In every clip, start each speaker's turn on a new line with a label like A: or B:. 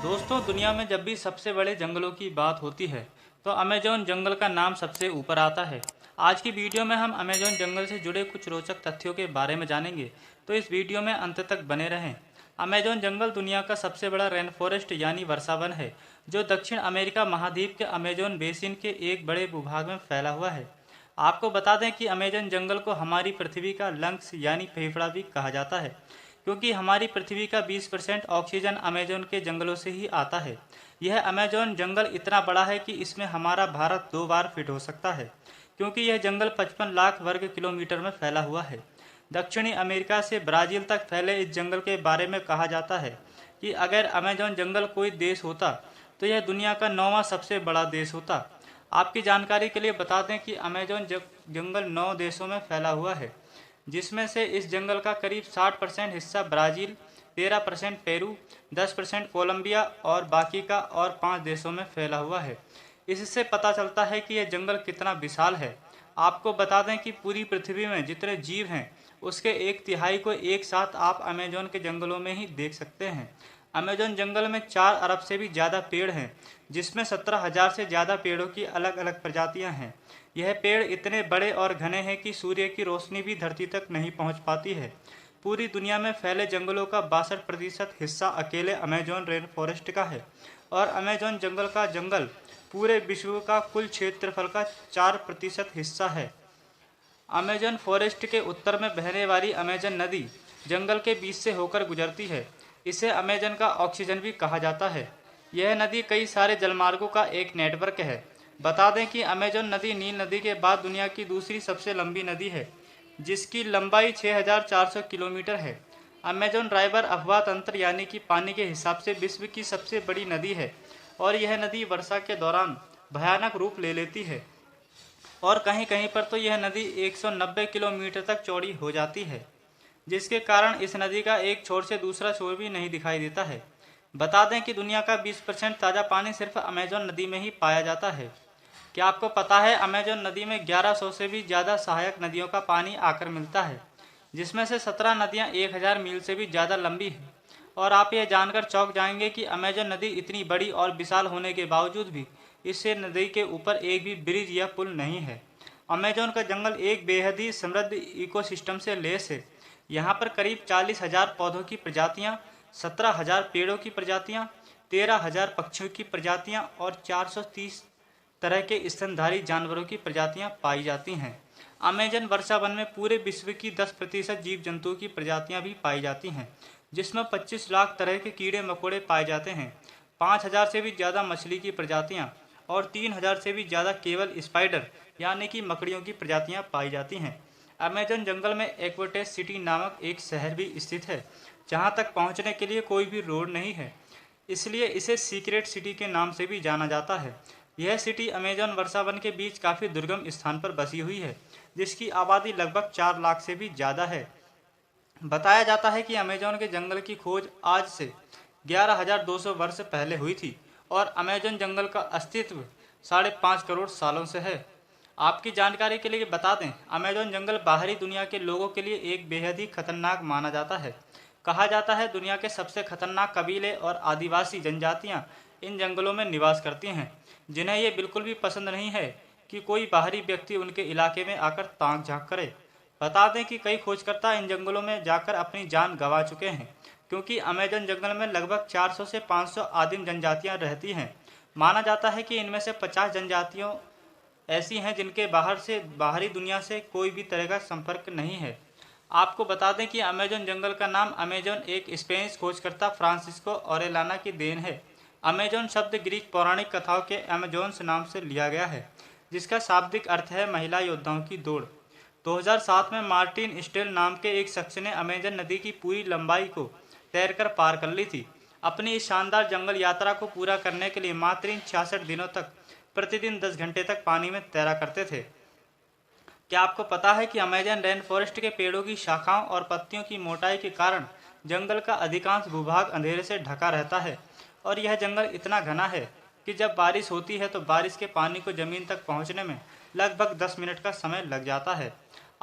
A: दोस्तों, दुनिया में जब भी सबसे बड़े जंगलों की बात होती है तो अमेजोन जंगल का नाम सबसे ऊपर आता है। आज की वीडियो में हम अमेजोन जंगल से जुड़े कुछ रोचक तथ्यों के बारे में जानेंगे, तो इस वीडियो में अंत तक बने रहें। अमेजोन जंगल दुनिया का सबसे बड़ा रेन फॉरेस्ट यानी वर्षावन है, जो दक्षिण अमेरिका महाद्वीप के अमेजोन बेसिन के एक बड़े भूभाग में फैला हुआ है। आपको बता दें कि अमेजन जंगल को हमारी पृथ्वी का लंग्स यानी फेफड़ा भी कहा जाता है, क्योंकि हमारी पृथ्वी का 20% ऑक्सीजन अमेजोन के जंगलों से ही आता है। यह अमेजोन जंगल इतना बड़ा है कि इसमें हमारा भारत 2 बार फिट हो सकता है, क्योंकि यह जंगल 55 लाख वर्ग किलोमीटर में फैला हुआ है। दक्षिणी अमेरिका से ब्राज़ील तक फैले इस जंगल के बारे में कहा जाता है कि अगर अमेजोन जंगल कोई देश होता तो यह दुनिया का 9वां सबसे बड़ा देश होता। आपकी जानकारी के लिए बता दें कि अमेजोन जंगल 9 देशों में फैला हुआ है, जिसमें से इस जंगल का करीब 60% हिस्सा ब्राज़ील, 13% पेरू, 10% कोलंबिया और बाकी का और 5 देशों में फैला हुआ है। इससे पता चलता है कि यह जंगल कितना विशाल है। आपको बता दें कि पूरी पृथ्वी में जितने जीव हैं, उसके 1/3 को एक साथ आप अमेजोन के जंगलों में ही देख सकते हैं। अमेजोन जंगल में 4 अरब से भी ज़्यादा पेड़ हैं, जिसमें 17,000 से ज़्यादा पेड़ों की अलग अलग प्रजातियां हैं। यह पेड़ इतने बड़े और घने हैं कि सूर्य की रोशनी भी धरती तक नहीं पहुंच पाती है। पूरी दुनिया में फैले जंगलों का 62% हिस्सा अकेले अमेजोन रेन फॉरेस्ट का है, और अमेजोन जंगल पूरे विश्व का कुल क्षेत्रफल का 4% हिस्सा है। अमेजन फॉरेस्ट के उत्तर में बहने वाली अमेजन नदी जंगल के बीच से होकर गुजरती है। इसे अमेजन का ऑक्सीजन भी कहा जाता है। यह नदी कई सारे जलमार्गों का एक नेटवर्क है। बता दें कि अमेजन नदी नील नदी के बाद दुनिया की दूसरी सबसे लंबी नदी है, जिसकी लंबाई 6,400 किलोमीटर है। अमेजन राइवर अफवाह तंत्र यानी कि पानी के हिसाब से विश्व की सबसे बड़ी नदी है, और यह नदी वर्षा के दौरान भयानक रूप ले लेती है, और कहीं कहीं पर तो यह नदी 190 किलोमीटर तक चौड़ी हो जाती है, जिसके कारण इस नदी का एक छोर से दूसरा छोर भी नहीं दिखाई देता है। बता दें कि दुनिया का 20% ताज़ा पानी सिर्फ अमेजोन नदी में ही पाया जाता है। क्या आपको पता है अमेजोन नदी में 1100 से भी ज़्यादा सहायक नदियों का पानी आकर मिलता है, जिसमें से 17 नदियाँ 1000 मील से भी ज़्यादा लंबी हैं। और आप यह जानकर चौंक जाएंगे कि अमेजन नदी इतनी बड़ी और विशाल होने के बावजूद भी इससे नदी के ऊपर एक भी ब्रिज या पुल नहीं है। अमेजोन का जंगल एक बेहद ही समृद्ध इकोसिस्टम से लैस है। यहाँ पर करीब 40,000 पौधों की प्रजातियाँ, 17,000 पेड़ों की प्रजातियाँ, 13,000 पक्षियों की प्रजातियाँ और 430 तरह के स्तनधारी जानवरों की प्रजातियाँ पाई जाती हैं। अमेजन वर्षा वन में पूरे विश्व की 10% जीव जंतुओं की प्रजातियाँ भी पाई जाती हैं, जिसमें 25 लाख तरह के कीड़े मकोड़े पाए जाते हैं, 5,000 से भी ज़्यादा मछली की प्रजातियाँ और 3,000 से भी ज़्यादा केवल स्पाइडर यानी कि मकड़ियों की प्रजातियाँ पाई जाती हैं। अमेजन जंगल में एक्वेटेस सिटी नामक एक शहर भी स्थित है, जहाँ तक पहुँचने के लिए कोई भी रोड नहीं है, इसलिए इसे सीक्रेट सिटी के नाम से भी जाना जाता है। यह सिटी अमेजन वर्षावन के बीच काफ़ी दुर्गम स्थान पर बसी हुई है, जिसकी आबादी लगभग 4 लाख से भी ज़्यादा है। बताया जाता है कि अमेजोन के जंगल की खोज आज से 11,200 वर्ष पहले हुई थी, और अमेजन जंगल का अस्तित्व 5.5 करोड़ सालों से है। आपकी जानकारी के लिए बता दें, अमेजोन जंगल बाहरी दुनिया के लोगों के लिए एक बेहद ही खतरनाक माना जाता है। कहा जाता है दुनिया के सबसे खतरनाक कबीले और आदिवासी जनजातियाँ इन जंगलों में निवास करती हैं, जिन्हें ये बिल्कुल भी पसंद नहीं है कि कोई बाहरी व्यक्ति उनके इलाके में आकर ताक झांक करे। बता दें कि कई खोजकर्ता इन जंगलों में जाकर अपनी जान गंवा चुके हैं, क्योंकि अमेजन जंगल में लगभग 400 से 500 आदिम जनजातियां रहती हैं। माना जाता है कि इनमें से 50 जनजातियों ऐसी हैं जिनके बाहरी दुनिया से कोई भी तरह का संपर्क नहीं है। आपको बता दें कि अमेजन जंगल का नाम अमेजन एक स्पेनिश खोजकर्ता फ्रांसिस्को ओरेलाना की देन है। अमेजोन शब्द ग्रीक पौराणिक कथाओं के अमेजोन्स नाम से लिया गया है, जिसका शाब्दिक अर्थ है महिला योद्धाओं की दौड़। 2007 में मार्टिन स्टेल नाम के एक शख्स ने अमेजन नदी की पूरी लंबाई को तैरकर पार कर ली थी। अपनी इस शानदार जंगल यात्रा को पूरा करने के लिए मात्र 66 दिनों तक प्रतिदिन 10 घंटे तक पानी में तैरा करते थे। क्या आपको पता है कि अमेजन रेन फॉरेस्ट के पेड़ों की शाखाओं और पत्तियों की मोटाई के कारण जंगल का अधिकांश भूभाग अंधेरे से ढका रहता है, और यह जंगल इतना घना है कि जब बारिश होती है तो बारिश के पानी को ज़मीन तक पहुंचने में लगभग 10 मिनट का समय लग जाता है।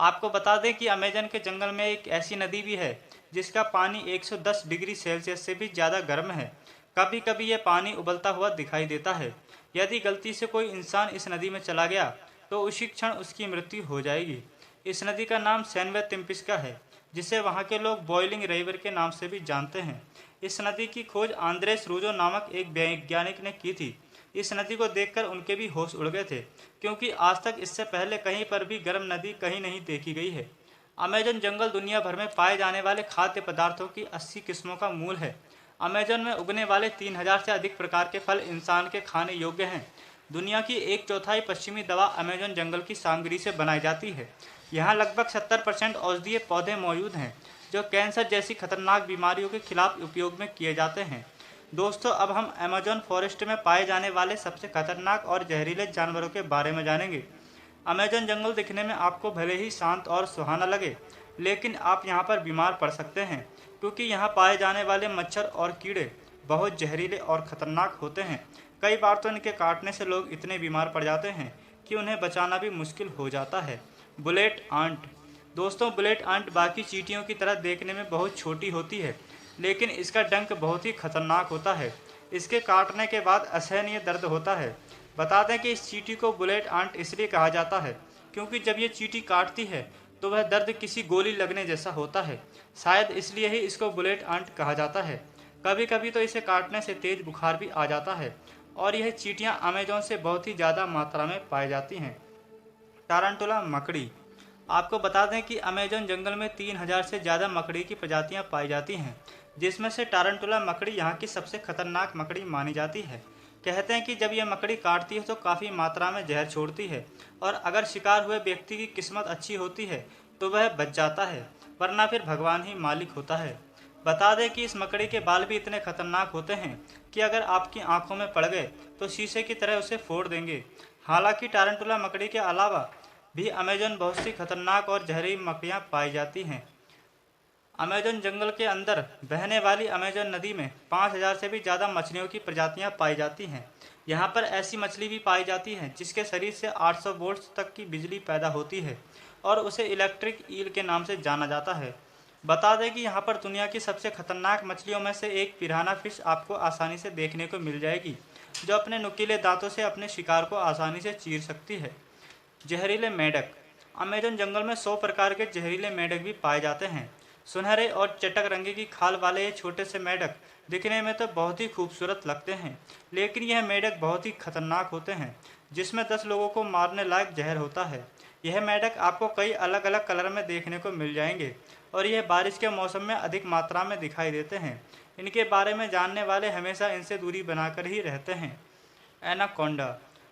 A: आपको बता दें कि अमेजन के जंगल में एक ऐसी नदी भी है जिसका पानी 110 डिग्री सेल्सियस से भी ज़्यादा गर्म है। कभी कभी यह पानी उबलता हुआ दिखाई देता है। यदि गलती से कोई इंसान इस नदी में चला गया तो उसी क्षण उसकी मृत्यु हो जाएगी। इस नदी का नाम सैनवे तिम्पिस्का है, जिसे वहाँ के लोग बॉइलिंग रिवर के नाम से भी जानते हैं। इस नदी की खोज आंद्रेस रूजो नामक एक वैज्ञानिक ने की थी। इस नदी को देखकर उनके भी होश उड़ गए थे, क्योंकि आज तक इससे पहले कहीं पर भी गर्म नदी कहीं नहीं देखी गई है। अमेजन जंगल दुनिया भर में पाए जाने वाले खाद्य पदार्थों की 80 किस्मों का मूल है। अमेजन में उगने वाले 3000 से अधिक प्रकार के फल इंसान के खाने योग्य हैं। दुनिया की 1/4 पश्चिमी दवा अमेजन जंगल की सामग्री से बनाई जाती है। यहाँ लगभग 70% औषधीय पौधे मौजूद हैं, जो कैंसर जैसी खतरनाक बीमारियों के खिलाफ उपयोग में किए जाते हैं। दोस्तों, अब हम अमेजन फॉरेस्ट में पाए जाने वाले सबसे खतरनाक और जहरीले जानवरों के बारे में जानेंगे। अमेजन जंगल दिखने में आपको भले ही शांत और सुहाना लगे, लेकिन आप यहाँ पर बीमार पड़ सकते हैं, क्योंकि यहाँ पाए जाने वाले मच्छर और कीड़े बहुत जहरीले और ख़तरनाक होते हैं। कई बार तो इनके काटने से लोग इतने बीमार पड़ जाते हैं कि उन्हें बचाना भी मुश्किल हो जाता है। Bullet ant. दोस्तों, बुलेट आंट बाकी चींटियों की तरह देखने में बहुत छोटी होती है, लेकिन इसका डंक बहुत ही खतरनाक होता है। इसके काटने के बाद असहनीय दर्द होता है। बता दें कि इस चींटी को बुलेट आंट इसलिए कहा जाता है क्योंकि जब ये चींटी काटती है तो वह दर्द किसी गोली लगने जैसा होता है। शायद इसलिए ही इसको बुलेट आंट कहा जाता है। कभी कभी तो इसे काटने से तेज बुखार भी आ जाता है, और यह चींटियां अमेजोन से बहुत ही ज़्यादा मात्रा में पाई जाती हैं। टारंटुला मकड़ी। आपको बता दें कि अमेजन जंगल में 3000 से ज़्यादा मकड़ी की प्रजातियां पाई जाती हैं, जिसमें से टारंटुला मकड़ी यहाँ की सबसे खतरनाक मकड़ी मानी जाती है। कहते हैं कि जब यह मकड़ी काटती है तो काफ़ी मात्रा में जहर छोड़ती है, और अगर शिकार हुए व्यक्ति की किस्मत अच्छी होती है तो वह बच जाता है, वरना फिर भगवान ही मालिक होता है। बता दें कि इस मकड़ी के बाल भी इतने खतरनाक होते हैं कि अगर आपकी आंखों में पड़ गए तो शीशे की तरह उसे फोड़ देंगे। हालांकि टारंटुला मकड़ी के अलावा भी अमेजन बहुत सी खतरनाक और जहरीली मकड़ियाँ पाई जाती हैं। अमेजन जंगल के अंदर बहने वाली अमेजन नदी में 5000 से भी ज़्यादा मछलियों की प्रजातियां पाई जाती हैं। यहाँ पर ऐसी मछली भी पाई जाती है जिसके शरीर से 800 वोल्ट तक की बिजली पैदा होती है, और उसे इलेक्ट्रिक ईल के नाम से जाना जाता है। बता दें कि यहाँ पर दुनिया की सबसे खतरनाक मछलियों में से एक पिराना फिश आपको आसानी से देखने को मिल जाएगी, जो अपने नुकीले दांतों से अपने शिकार को आसानी से चीर सकती है। जहरीले मेंढक। अमेजन जंगल में 100 प्रकार के जहरीले मेंढक भी पाए जाते हैं। सुनहरे और चटक रंग की खाल वाले ये छोटे से मेंढक दिखने में तो बहुत ही खूबसूरत लगते हैं, लेकिन यह मेंढक बहुत ही खतरनाक होते हैं, जिसमें 10 लोगों को मारने लायक जहर होता है। यह मेंढक आपको कई अलग अलग कलर में देखने को मिल जाएंगे, और यह बारिश के मौसम में अधिक मात्रा में दिखाई देते हैं। इनके बारे में जानने वाले हमेशा इनसे दूरी बनाकर ही रहते हैं। एनाकोंडा।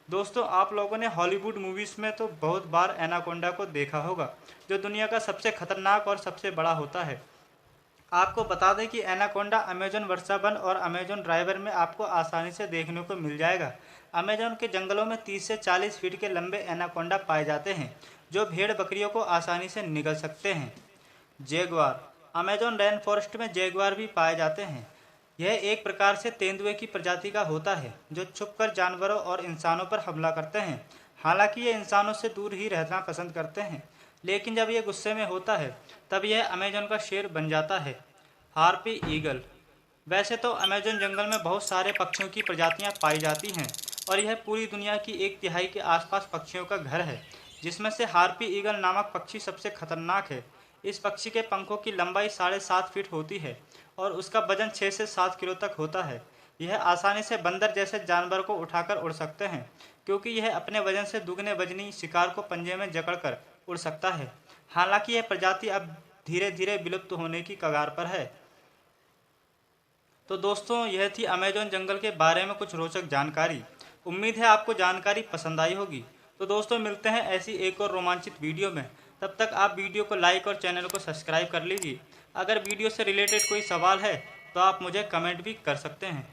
A: दोस्तों, आप लोगों ने हॉलीवुड मूवीज़ में तो बहुत बार एनाकोंडा को देखा होगा, जो दुनिया का सबसे खतरनाक और सबसे बड़ा होता है। आपको बता दें कि एनाकोंडा अमेजन वर्षावन और अमेजन ड्राइवर में आपको आसानी से देखने को मिल जाएगा। अमेजन के जंगलों में 30 से 40 फीट के लंबे एनाकोंडा पाए जाते हैं, जो भेड़ बकरियों को आसानी से निगल सकते हैं। जैगुआर। अमेजन रेन फॉरेस्ट में जैगुआर भी पाए जाते हैं। यह एक प्रकार से तेंदुए की प्रजाति का होता है, जो छुपकर जानवरों और इंसानों पर हमला करते हैं। हालांकि ये इंसानों से दूर ही रहना पसंद करते हैं, लेकिन जब ये गुस्से में होता है तब यह अमेजन का शेर बन जाता है। Harpy eagle. वैसे तो अमेजन जंगल में बहुत सारे पक्षियों की प्रजातियां पाई जाती हैं, और यह पूरी दुनिया की 1/3 के आसपास पक्षियों का घर है, जिसमें से हार्पी ईगल नामक पक्षी सबसे खतरनाक है। इस पक्षी के पंखों की लंबाई 7.5 फीट होती है, और उसका वजन 6 से 7 किलो तक होता है। यह आसानी से बंदर जैसे जानवर को उठाकर उड़ सकते हैं, क्योंकि यह अपने वजन से दुगने वजनी शिकार को पंजे में जकड़कर उड़ सकता है। हालांकि यह प्रजाति अब धीरे धीरे विलुप्त होने की कगार पर है। तो दोस्तों, यह थी अमेजन जंगल के बारे में कुछ रोचक जानकारी। उम्मीद है आपको जानकारी पसंद आई होगी। तो दोस्तों, मिलते हैं ऐसी एक और रोमांचित वीडियो में। तब तक आप वीडियो को लाइक और चैनल को सब्सक्राइब कर लीजिए। अगर वीडियो से रिलेटेड कोई सवाल है तो आप मुझे कमेंट भी कर सकते हैं।